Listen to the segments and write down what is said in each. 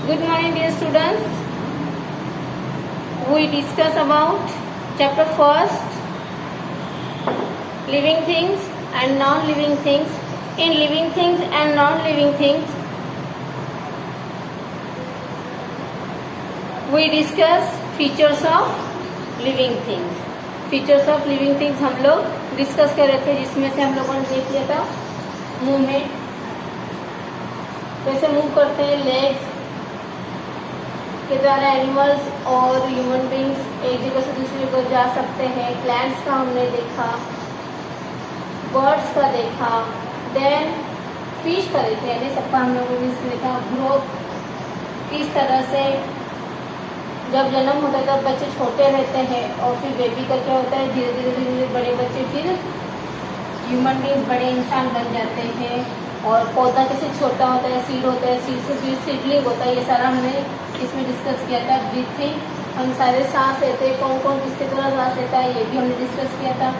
Good morning, dear students. We discuss about chapter first, living things and non-living things. In living things and non-living things, we discuss features of living things. Features of living things हम लोग discuss कर रहे थे, जिसमें से हम लोगों ने देख लिया था मूवमेंट, कैसे मूव करते हैं, लेग्स के द्वारा एनिमल्स और ह्यूमन बींग्स एक जगह से दूसरी जगह जा सकते हैं। प्लांट्स का हमने देखा, बर्ड्स का देखा, देन फिश का देखा, यानी सबका हम लोगों ने देखा। ग्रोथ किस तरह से जब जन्म होता है तब बच्चे छोटे रहते हैं और फिर बेबी का क्या होता है, धीरे धीरे धीरे धीरे बड़े बच्चे फिर ह्यूमन बींग्स, बड़े इंसान बन जाते हैं। और पौधा कैसे छोटा होता है, सीड होता है, सीड से फिर सीडलिंग होता है। ये सारा हमने इसमें डिस्कस किया था। ब्रीथिंग, हम सारे सांस लेते हैं, कौन कौन किसके द्वारा सांस लेता है, ये भी हमने डिस्कस किया था।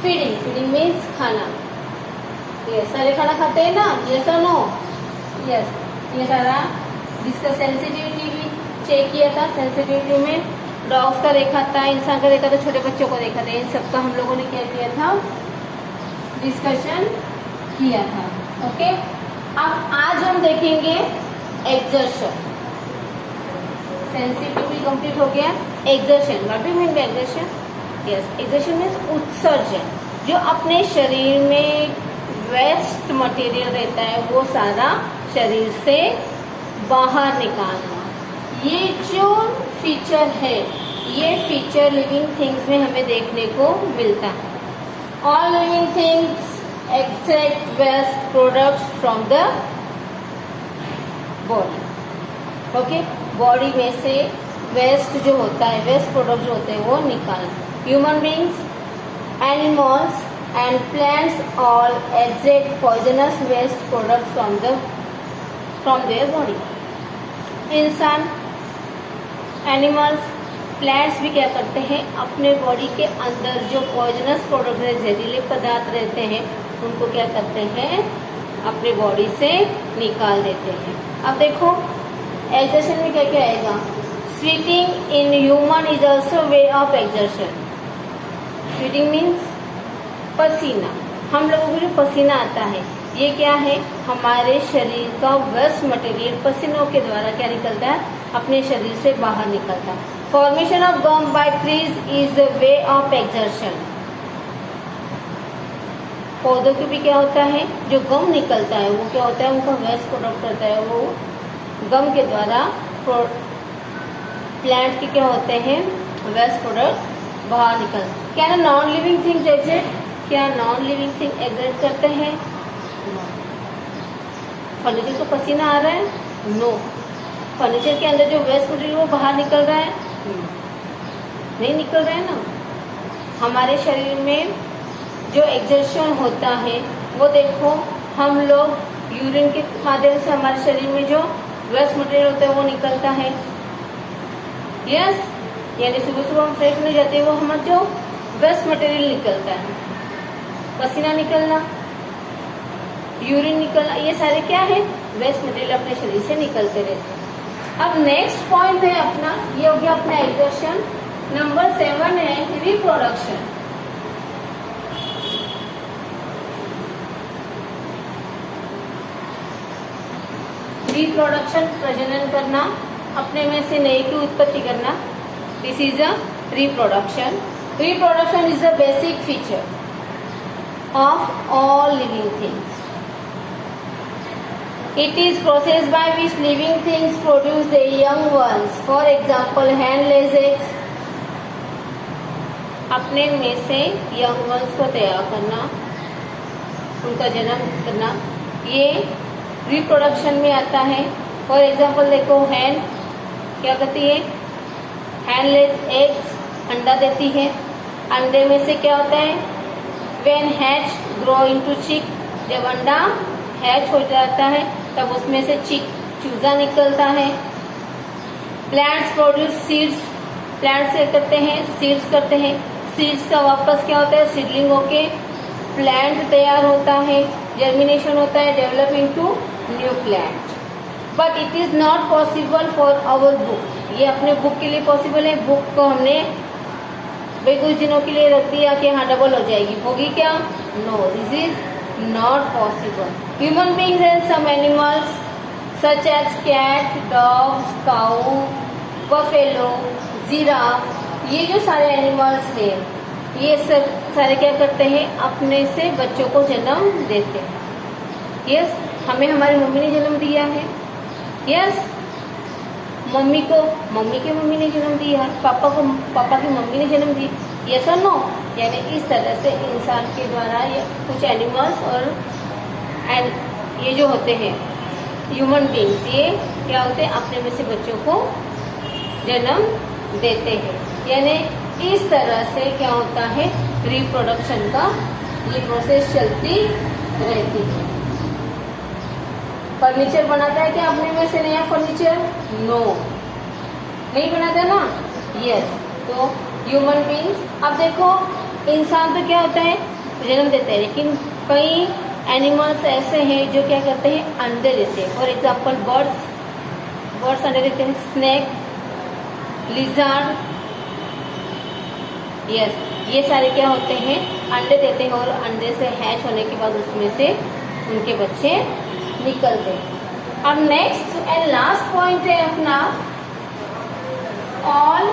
फीडिंग, फीडिंग मीन्स खाना। ये सारे खाना खाते हैं ना, यस और नो? यस, ये सारा डिस्कस। सेंसिटिविटी भी चेक किया था। सेंसिटिविटी में डॉग्स का देखा था, इंसान का देखा था, छोटे बच्चों को देखा था। इन सबका हम लोगों ने क्या किया था, डिस्कशन किया था। ओके, अब आज हम देखेंगे एक्सर्शन। सेंसिटिविटी कंप्लीट हो गया। Exertion, what do you mean by exertion? Yes, exertion means उत्सर्जन। जो अपने शरीर में वेस्ट मटेरियल रहता है वो सारा शरीर से बाहर निकालना। ये जो फीचर है, ये फीचर लिविंग थिंग्स में हमें देखने को मिलता है। All living things excrete waste products from the body. Okay, body में से वेस्ट जो होता है, वेस्ट प्रोडक्ट जो होते हैं वो निकालना। Human beings, animals and plants all excrete poisonous waste product from their body. इंसान, एनिमल्स, प्लांट्स भी क्या करते हैं, अपने बॉडी के अंदर जो पॉइजनस प्रोडक्ट है, जहरीले पदार्थ रहते हैं, उनको क्या करते हैं, अपने बॉडी से निकाल देते हैं। अब देखो एक्सर्शन में क्या क्या आएगा। Sweating in human is also way of exertion. Sweating means पसीना। हम लोगों को जो पसीना आता है ये क्या है, हमारे शरीर का वेस्ट मटेरियल पसीनों के द्वारा क्या निकलता है, अपने शरीर से बाहर निकलता है। Formation of gum by trees is the way of excretion. पौधों के भी क्या होता है, जो गम निकलता है वो क्या होता है, उनका वेस्ट प्रोडक्ट होता है, वो गम के द्वारा प्लांट के क्या होते हैं, वेस्ट प्रोडक्ट बाहर निकल। क्या नॉन लिविंग थिंग्स एक्सिस्ट? क्या नॉन लिविंग थिंग एग्जिस्ट करते हैं? फर्नीचर को पसीना आ रहा है? नो। फर्नीचर के अंदर जो वेस्ट मटेरियल वो बाहर निकल रहा है? नहीं निकल रहा है ना। हमारे शरीर में जो एक्सर्शन होता है वो देखो, हम लोग यूरिन के माध्यम से हमारे शरीर में जो वेस्ट मटेरियल होता है वो निकलता है। यस, यानी सुबह सुबह हम फ्रेश होने जाते हैं, वो हमारा जो वेस्ट मटेरियल निकलता है, पसीना निकलना, यूरिन निकलना, ये सारे क्या है, वेस्ट मटेरियल अपने शरीर से निकलते रहते हैं। अब नेक्स्ट पॉइंट है अपना, ये हो गया अपना एक्सर्शन। नंबर 7 है रिप्रोडक्शन। रिप्रोडक्शन, प्रजनन करना, अपने में से नए की उत्पत्ति करना। This is a reproduction. Reproduction is the basic feature of all living things. It is process by which living things produce their young ones. For example, hen lays eggs. अपने में से young ones को तैयार करना, उनका जन्म करना, ये रिप्रोडक्शन में आता है। फॉर एग्जाम्पल देखो, hen क्या करती है, hen lays eggs, अंडा देती है। अंडे में से क्या होता है, when hatch grow into chick, जब अंडा हैच हो जाता है तब उसमें से चिक, चूजा निकलता है। प्लांट्स प्रोड्यूस सीड्स, प्लांट्स क्या करते हैं, सीड्स करते हैं। सीड्स का वापस क्या होता है, सीडलिंग होके प्लांट तैयार होता है, जर्मिनेशन होता है, develop into new plant. But it is not possible for our book. ये अपने बुक के लिए पॉसिबल है। बुक को हमने भाई कुछ दिनों के लिए रख दिया कि हाँ डबल हो जाएगी, होगी क्या? No, this is not possible. Human beings and some animals such as cat, dogs, cow, buffalo, giraffe, ये जो सारे एनिमल्स हैं ये सब सारे क्या करते हैं? अपने से बच्चों को जन्म देते हैं। यस, हमें हमारी मम्मी ने जन्म दिया है। यस, मम्मी को मम्मी की मम्मी ने जन्म दिया, पापा को पापा की मम्मी ने जन्म दी। यस और नो? यानी इस तरह से इंसान के द्वारा ये कुछ एनिमल्स और ये जो होते हैं ह्यूमन बींग्स, ये क्या होते हैं? अपने में से बच्चों को जन्म देते हैं। यानी इस तरह से क्या होता है? रिप्रोडक्शन का ये प्रोसेस चलती रहती है। फर्नीचर बनाता है क्या अपने में से नया फर्नीचर? नो, नहीं बनाता ना। यस, तो ह्यूमन बींग्स, अब देखो इंसान तो क्या होता है? जन्म देते हैं, लेकिन कई एनिमल्स ऐसे हैं जो क्या करते हैं? अंडे देते हैं। फॉर एग्जाम्पल बर्ड्स अंडे देते हैं, स्नेक, लिजार्ड, यस, ये सारे क्या होते हैं? अंडे देते हैं और अंडे से हैच होने के बाद उसमें से उनके बच्चे निकलते हैं। अब नेक्स्ट एंड लास्ट पॉइंट है अपना all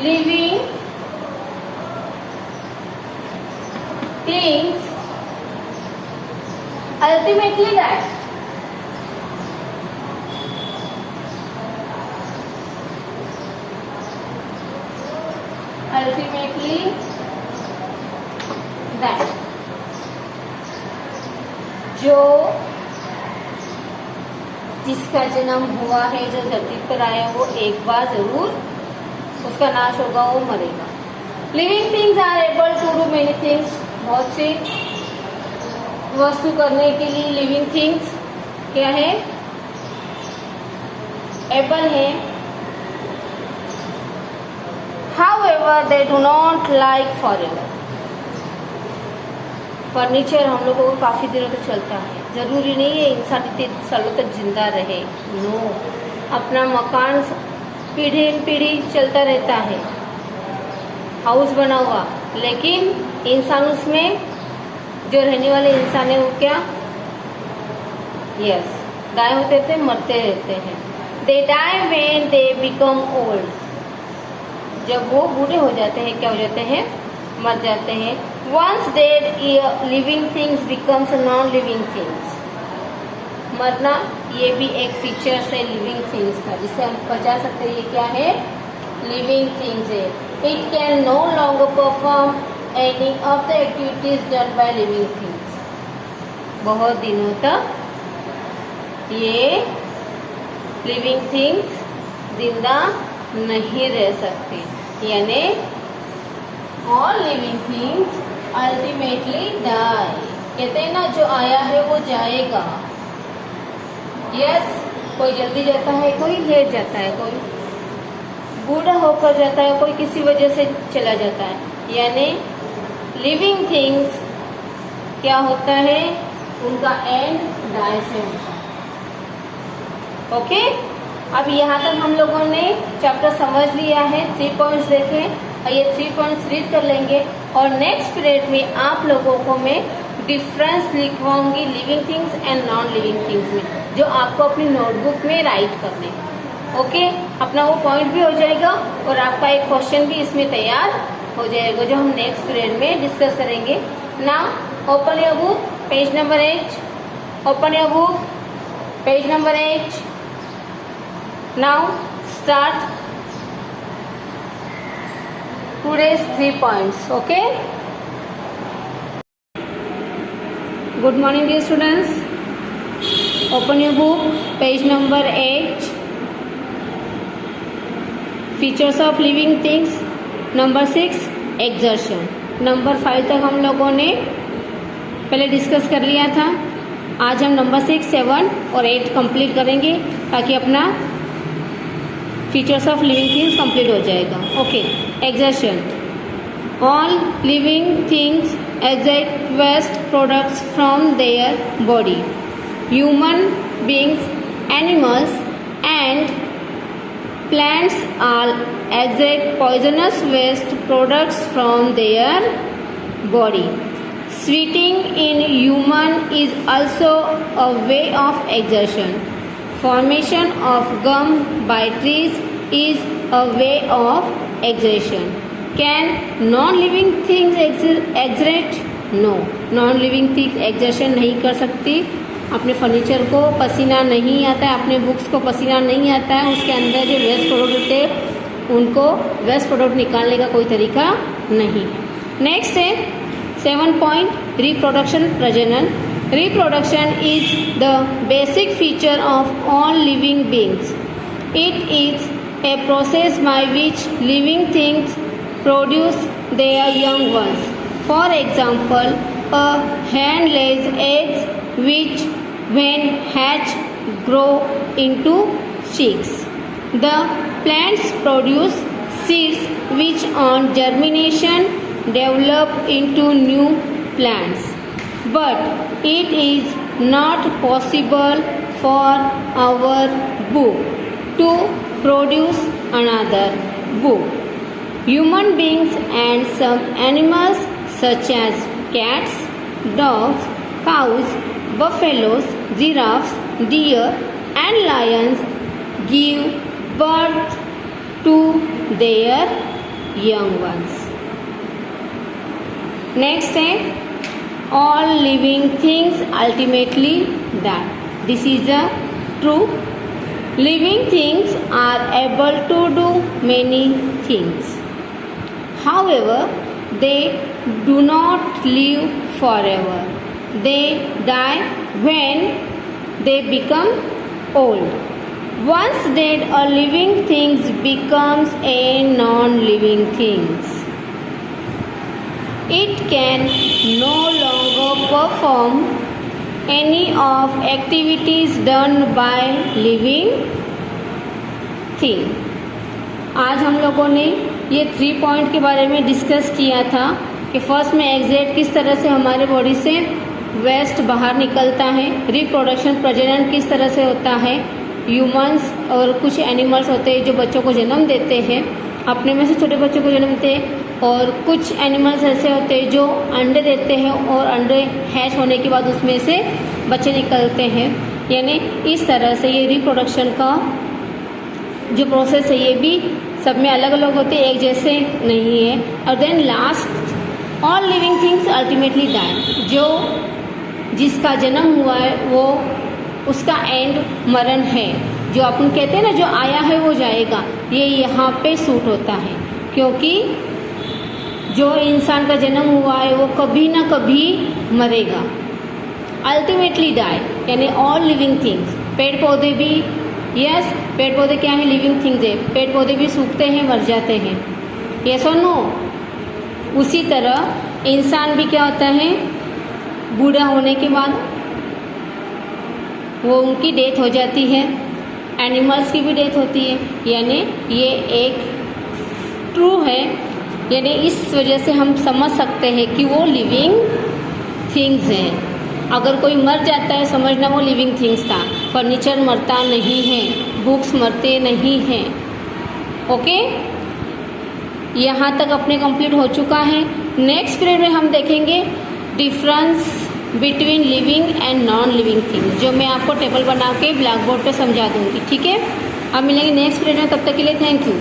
living things ultimately die. Ultimately die. जो जिसका जन्म हुआ है, जो धरती पर आया, वो एक बार जरूर उसका नाश होगा, वो मरेगा। Living things are able to do many things. बहुत से वस्तु करने के लिए लिविंग थिंग्स क्या है? एबल है। However they do not like forever. Furniture हम लोगों को काफ़ी दिनों तक चलता है, ज़रूरी नहीं है इंसान इतने सालों तक जिंदा रहे। नो, अपना मकान पीढ़ी पीढ़ी चलता रहता है, हाउस बना हुआ, लेकिन इंसान उसमें जो रहने वाले इंसान है वो क्या? यस, डाई होते थे, मरते रहते हैं। They die when they become old. जब वो बूढ़े हो जाते हैं, क्या हो जाते हैं? मर जाते हैं। Once dead living things becomes non living things. मरना ये भी एक फीचर है लिविंग थिंग्स का, जिससे हम बचा सकते हैं। ये क्या है? लिविंग थिंग्स है। It can no longer perform any of the activities done by living things. बहुत दिनों तक ये लिविंग थिंग्स जिंदा नहीं रह सकती। यानी all living things ultimately die. कहते हैं ना, जो आया है वो जाएगा। यस, कोई जल्दी जाता है, कोई लेट जाता है, कोई बूढ़ा होकर जाता है, कोई किसी वजह से चला जाता है। यानी लिविंग थिंग्स क्या होता है? उनका एंड डाई से होता है। ओके, अब यहाँ तक हम लोगों ने चैप्टर समझ लिया है। 3 पॉइंट्स देखे और ये 3 पॉइंट्स रीड कर लेंगे और नेक्स्ट पीरियड में आप लोगों को मैं डिफरेंस लिखवाऊंगी living things and non living things में, जो आपको अपनी नोटबुक में राइट करने। ओके, अपना वो पॉइंट भी हो जाएगा और आपका एक क्वेश्चन भी इसमें तैयार हो जाएगा, जो हम नेक्स्ट पीरियड में डिस्कस करेंगे। Now open your book, page number 8। Open your book, page number 8। Now start today's 3 points. Okay, good morning dear students. Open your book, page number 8. Features of living things. Number 6 exertion. Number 5 तक हम लोगों ने पहले discuss कर लिया था। आज हम नंबर 6, 7 और 8 कंप्लीट करेंगे ताकि अपना features of living things complete हो जाएगा। Okay, exertion. All living things extract waste products from their body. human beings, animals and plants all exert poisonous waste products from their body. Sweating in human is also a way of exertion. Formation of gum by trees is a way of exertion. Can non-living things exert? No. Non-living things exertion नहीं कर सकती. अपने furniture को पसीना नहीं आता है, अपने बुक्स को पसीना नहीं आता है, उसके अंदर जो वेस्ट प्रोडक्ट होते हैं उनको वेस्ट प्रोडक्ट निकालने का कोई तरीका नहीं है. नेक्स्ट है 7 पॉइंट रिप्रोडक्शन, प्रजनन. Reproduction is the basic feature of all living beings. It is a process by which living things produce their young ones. For example, a hen lays eggs which when hatched grow into chicks. The plants produce seeds which on germination develop into new plants. But it is not possible for our book to produce another book. Human beings and some animals such as cats, dogs, cows, buffaloes, giraffes, deer and lions give birth to their young ones. Next है all living things ultimately die. This is a true. Living things are able to do many things. However, they do not live forever. They die when they become old. Once dead, a living thing becomes a non-living thing. It can no longer perform any of activities done by living thing. आज हम लोगों ने ये 3 point के बारे में discuss किया था कि फर्स्ट में एग्जैक्ट किस तरह से हमारे बॉडी से वेस्ट बाहर निकलता है, रिप्रोडक्शन प्रजनन किस तरह से होता है, ह्यूमंस और कुछ एनिमल्स होते हैं जो बच्चों को जन्म देते हैं, अपने में से छोटे बच्चों को जन्म देते हैं, और कुछ एनिमल्स ऐसे होते हैं जो अंडे देते हैं और अंडे हैच होने के बाद उसमें से बच्चे निकलते हैं. यानी इस तरह से ये रिप्रोडक्शन का जो प्रोसेस है ये भी सब में अलग अलग होते हैं, एक जैसे नहीं है. और then last all living things ultimately die. जो जिसका जन्म हुआ है वो उसका एंड मरण है. जो अपन कहते हैं ना जो आया है वो जाएगा, ये यहाँ पे सूट होता है क्योंकि जो इंसान का जन्म हुआ है वो कभी ना कभी मरेगा. अल्टीमेटली डाई यानी ऑल लिविंग थिंग्स. पेड़ पौधे भी, यस पेड़ पौधे क्या है, लिविंग थिंग्स है. पेड़ पौधे भी सूखते हैं, मर जाते हैं, यस और नो. उसी तरह इंसान भी क्या होता है, बूढ़ा होने के बाद वो उनकी डेथ हो जाती है. एनिमल्स की भी डेथ होती है. यानी ये एक ट्रू है. यानी इस वजह से हम समझ सकते हैं कि वो लिविंग थिंग्स हैं. अगर कोई मर जाता है समझना वो लिविंग थिंग्स था. फर्नीचर मरता नहीं है, बुक्स मरते नहीं हैं. ओके, यहाँ तक अपने कंप्लीट हो चुका है. नेक्स्ट पीरियड में हम देखेंगे difference between living and non living things, जो मैं आपको टेबल बना के ब्लैक बोर्ड पर समझा दूँगी. ठीक है, अब मिलेंगे नेक्स्ट पीरियड में. तब तक के लिए थैंक यू.